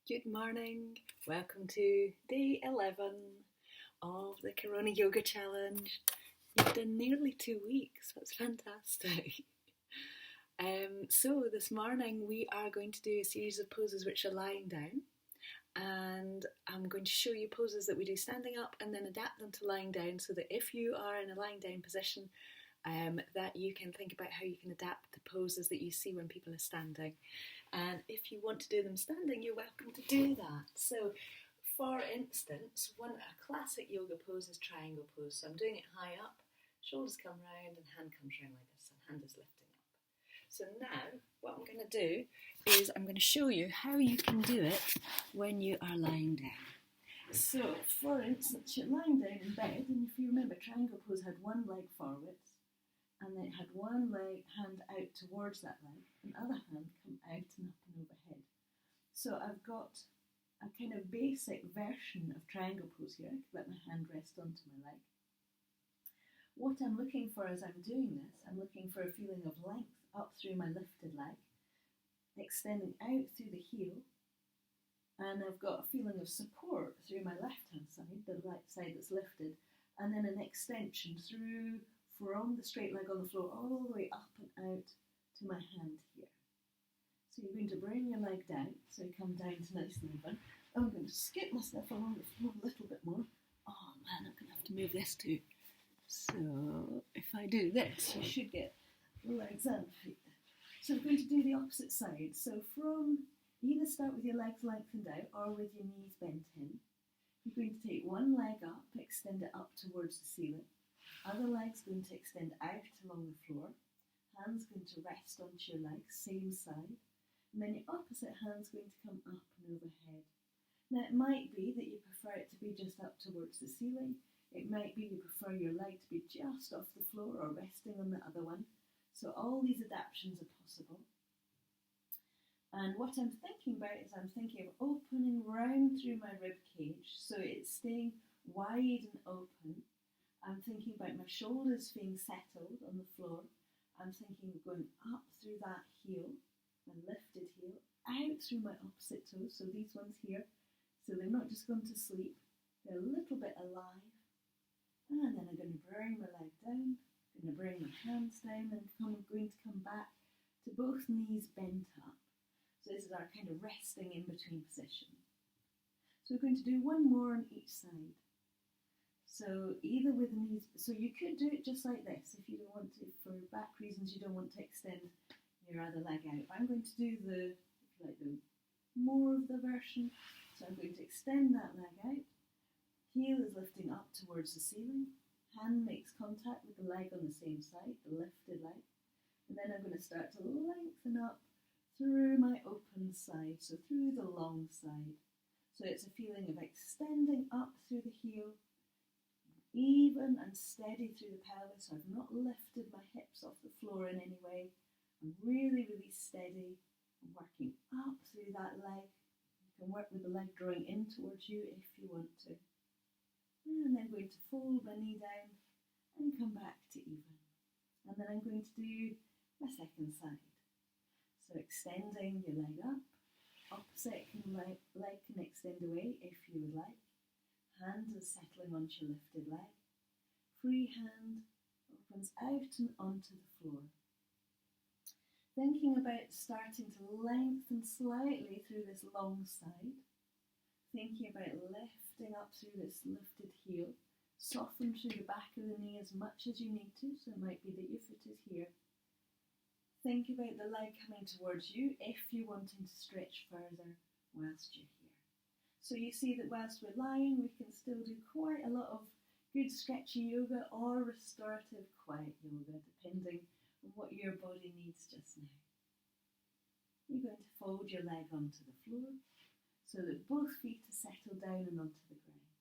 Good morning. Welcome to day 11 of the Corona Yoga Challenge. You've done nearly 2 weeks. That's fantastic. So this morning we are going to do a series of poses which are lying down, and I'm going to show you poses that we do standing up and then adapt them to lying down, so that if you are in a lying down position, that you can think about how you can adapt the poses that you see when people are standing. And if you want to do them standing, you're welcome to do that. So, for instance, a classic yoga pose is triangle pose. So I'm doing it high up, shoulders come round and hand comes round like this, and hand is lifting up. So now, what I'm going to do is I'm going to show you how you can do it when you are lying down. So, for instance, you're lying down in bed, and if you remember, triangle pose had one leg forwards, and then it had one leg hand out towards that leg, and other hand come out and up and overhead. So I've got a kind of basic version of triangle pose here. I can let my hand rest onto my leg. What I'm looking for as I'm doing this, I'm looking for a feeling of length up through my lifted leg, extending out through the heel, and I've got a feeling of support through my left hand side, the right side that's lifted, and then an extension through from the straight leg on the floor all the way up and out to my hand here. So you're going to bring your leg down, so you come down to nice and even. I'm going to skip myself along the floor a little bit more. Oh man, I'm going to have to move this too. So if I do this, you should get the legs and feet. So we're going to do the opposite side. So from either start with your legs lengthened out or with your knees bent in. You're going to take one leg up, extend it up towards the ceiling. Other leg's going to extend out along the floor. Hand's going to rest onto your legs, same side. And then your opposite hand's going to come up and overhead. Now it might be that you prefer it to be just up towards the ceiling. It might be you prefer your leg to be just off the floor or resting on the other one. So all these adaptations are possible. And what I'm thinking about is I'm thinking of opening round through my rib cage, so it's staying wide and open. I'm thinking about my shoulders being settled on the floor. I'm thinking of going up through that heel, my lifted heel, out through my opposite toes, so these ones here, so they're not just going to sleep, they're a little bit alive. And then I'm going to bring my leg down, I'm going to bring my hands down, and I'm going to come back to both knees bent up. So this is our kind of resting in between position. So we're going to do one more on each side. So either with the knees, so you could do it just like this if you don't want to, for back reasons you don't want to extend your other leg out. But I'm going to do the more of the version. So I'm going to extend that leg out. Heel is lifting up towards the ceiling. Hand makes contact with the leg on the same side, the lifted leg. And then I'm going to start to lengthen up through my open side, so through the long side. So it's a feeling of extending up through the heel, even and steady through the pelvis. So I've not lifted my hips off the floor in any way. I'm really, really steady. I'm working up through that leg. You can work with the leg drawing in towards you if you want to. And then I'm going to fold my knee down and come back to even. And then I'm going to do my second side. So extending your leg up. Opposite leg can extend away if you would like. Hand is settling onto your lifted leg. Free hand opens out and onto the floor. Thinking about starting to lengthen slightly through this long side. Thinking about lifting up through this lifted heel. Soften through the back of the knee as much as you need to. So it might be that your foot is here. Think about the leg coming towards you if you're wanting to stretch further whilst you're here. So you see that whilst we're lying, we can still do quite a lot of good stretchy yoga or restorative quiet yoga, depending on what your body needs just now. You're going to fold your leg onto the floor so that both feet are settled down and onto the ground.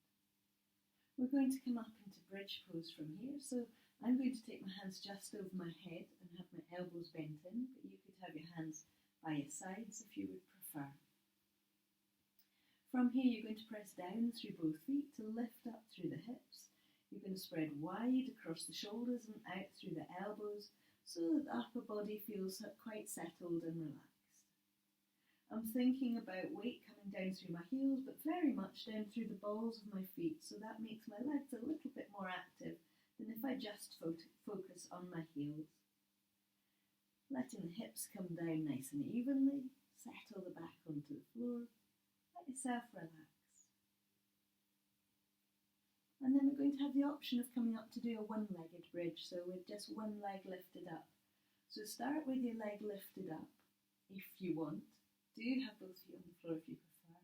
We're going to come up into bridge pose from here. So I'm going to take my hands just over my head and have my elbows bent in, but you could have your hands by your sides if you would prefer. From here, you're going to press down through both feet to lift up through the hips. You're going to spread wide across the shoulders and out through the elbows so that the upper body feels quite settled and relaxed. I'm thinking about weight coming down through my heels, but very much down through the balls of my feet, so that makes my legs a little bit more active than if I just focus on my heels. Letting the hips come down nice and evenly, settle the back onto the floor, let yourself relax. And then we're going to have the option of coming up to do a one-legged bridge, so with just one leg lifted up. So start with your leg lifted up, if you want. Do have both feet on the floor if you prefer.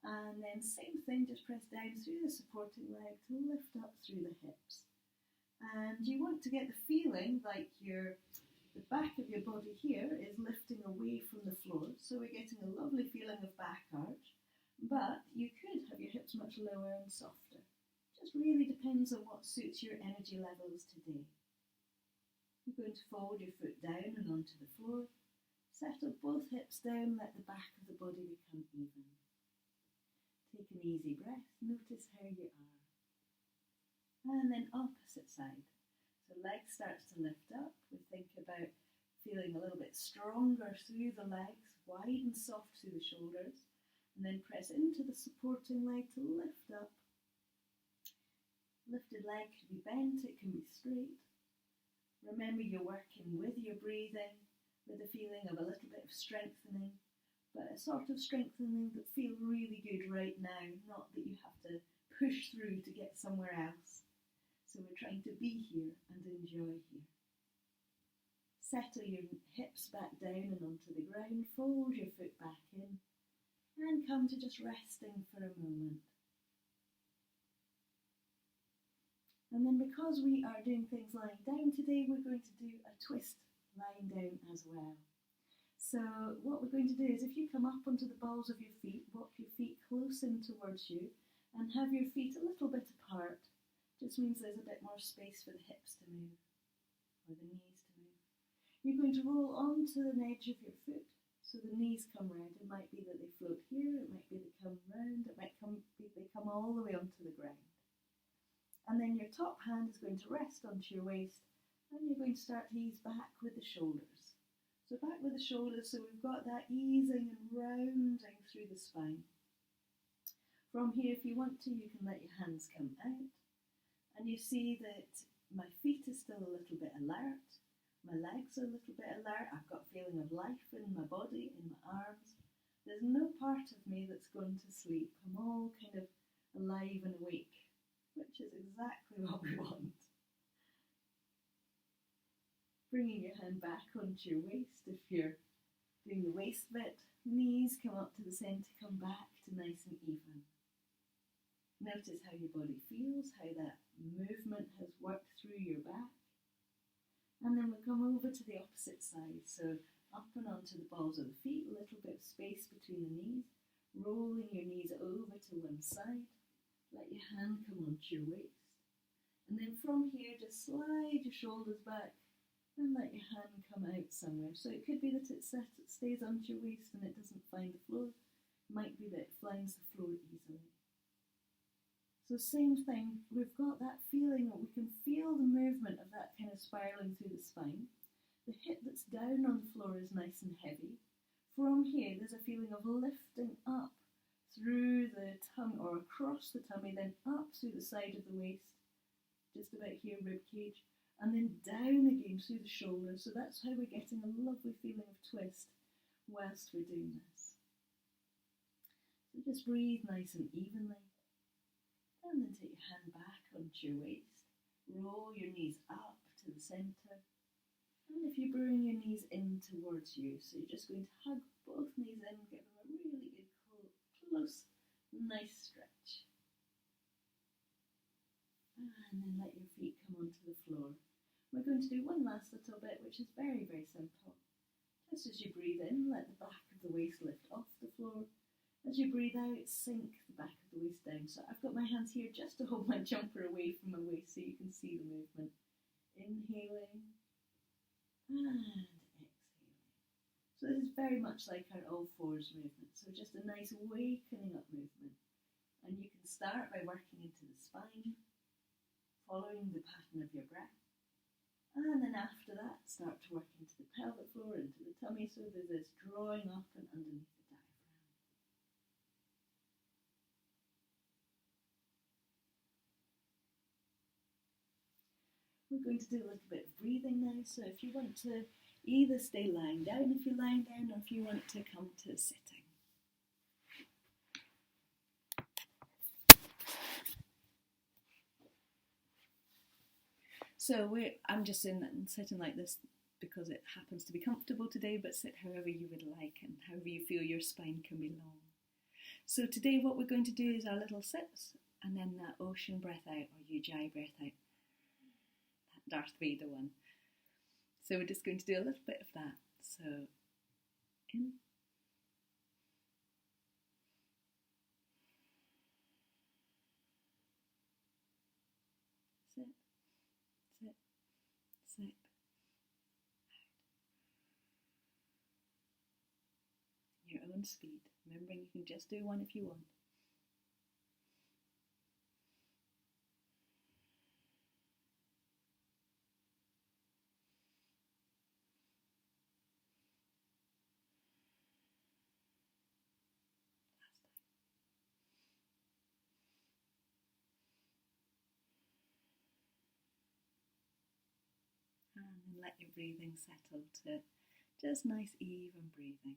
And then same thing, just press down through the supporting leg to lift up through the hips. And you want to get the feeling like the back of your body here is lifting away from the floor. So we're getting a lovely feeling of back arch, but you could have your hips much lower and softer. Just really depends on what suits your energy levels today. You're going to fold your foot down and onto the floor. Settle both hips down, let the back of the body become even. Take an easy breath, notice how you are. And then opposite side. So leg starts to lift up. We think about feeling a little bit stronger through the legs, wide and soft through the shoulders, and then press into the supporting leg to lift up. Lifted leg can be bent, it can be straight. Remember you're working with your breathing, with a feeling of a little bit of strengthening, but a sort of strengthening that feels really good right now, not that you have to push through to get somewhere else. So we're trying to be here and enjoy here. Settle your hips back down and onto the ground, fold your foot back in, and come to just resting for a moment. And then because we are doing things lying down today, we're going to do a twist lying down as well. So what we're going to do is if you come up onto the balls of your feet, walk your feet close in towards you and have your feet a little bit apart. Just means there's a bit more space for the hips to move or the knees to move. You're going to roll onto the edge of your foot so the knees come round. It might be that they float here, it might be they come round, it might be they come all the way onto the ground. And then your top hand is going to rest onto your waist. And you're going to start to ease back with the shoulders. So back with the shoulders, so we've got that easing and rounding through the spine. From here, if you want to, you can let your hands come out. And you see that my feet are still a little bit alert. My legs are a little bit alert. I've got a feeling of life in my body, in my arms. There's no part of me that's gone to sleep. I'm all kind of alive and awake, which is exactly what we want. Bringing your hand back onto your waist if you're doing the waist bit. Knees come up to the centre, come back to nice and even. Notice how your body feels, how that movement has worked through your back. And then we'll come over to the opposite side. So up and onto the balls of the feet, a little bit of space between the knees. Rolling your knees over to one side. Let your hand come onto your waist. And then from here, just slide your shoulders back. And let your hand come out somewhere. So it could be that it stays onto your waist and it doesn't find the floor. It might be that it finds the floor easily. So same thing, we've got that feeling that we can feel the movement of that kind of spiralling through the spine. The hip that's down on the floor is nice and heavy. From here, there's a feeling of lifting up through the tummy or across the tummy, then up through the side of the waist, just about here, rib cage. And then down again through the shoulders. So that's how we're getting a lovely feeling of twist whilst we're doing this. So just breathe nice and evenly. And then take your hand back onto your waist. Roll your knees up to the centre. And if you bring your knees in towards you, so you're just going to hug both knees in, give them a really good close, nice stretch. And then let your feet come onto the floor. We're going to do one last little bit, which is very, very simple. Just as you breathe in, let the back of the waist lift off the floor. As you breathe out, sink the back of the waist down. So I've got my hands here just to hold my jumper away from my waist so you can see the movement. Inhaling and exhaling. So this is very much like our all fours movement. So just a nice wakening up movement. And you can start by working into the spine, following the pattern of your breath. And then after that, start to work into the pelvic floor, into the tummy, so there's this drawing up and underneath the We're going to do a little bit of breathing now, so if you want to either stay lying down if you're lying down, or if you want to come to sitting. So I'm just sitting like this because it happens to be comfortable today, but sit however you would like and however you feel your spine can be long. So today what we're going to do is our little sits, and then that ocean breath out, or Ujjayi breath out, that Darth Vader one. So we're just going to do a little bit of that. So in, sit, sit, sit, your own speed. Remembering you can just do one if you want. And then let your breathing settle to just nice even breathing.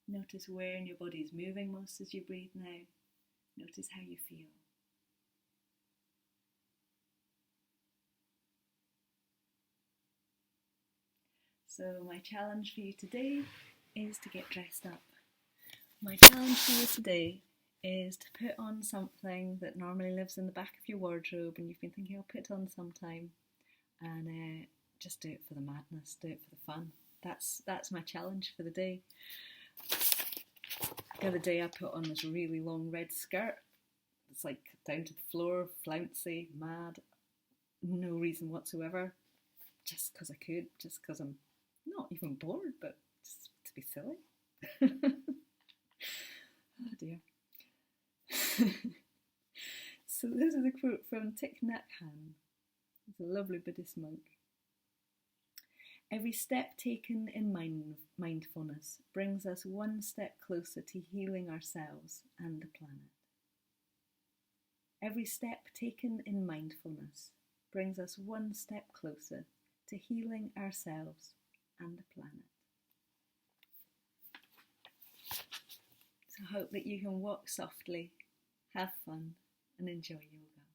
Notice where in your body is moving most as you breathe now. Notice how you feel. So my challenge for you today is to get dressed up. My challenge for you today is to put on something that normally lives in the back of your wardrobe and you've been thinking, I'll put it on sometime, and just do it for the madness, do it for the fun. That's my challenge for the day. The other day I put on this really long red skirt. It's like down to the floor, flouncy, mad, no reason whatsoever, just because I could, just because I'm not even bored, but just to be silly. Oh dear. So this is a quote from Thich Nhat Hanh. He's a lovely Buddhist monk. Every step taken in mindfulness brings us one step closer to healing ourselves and the planet. Every step taken in mindfulness brings us one step closer to healing ourselves and the planet. So I hope that you can walk softly, have fun, and enjoy yoga.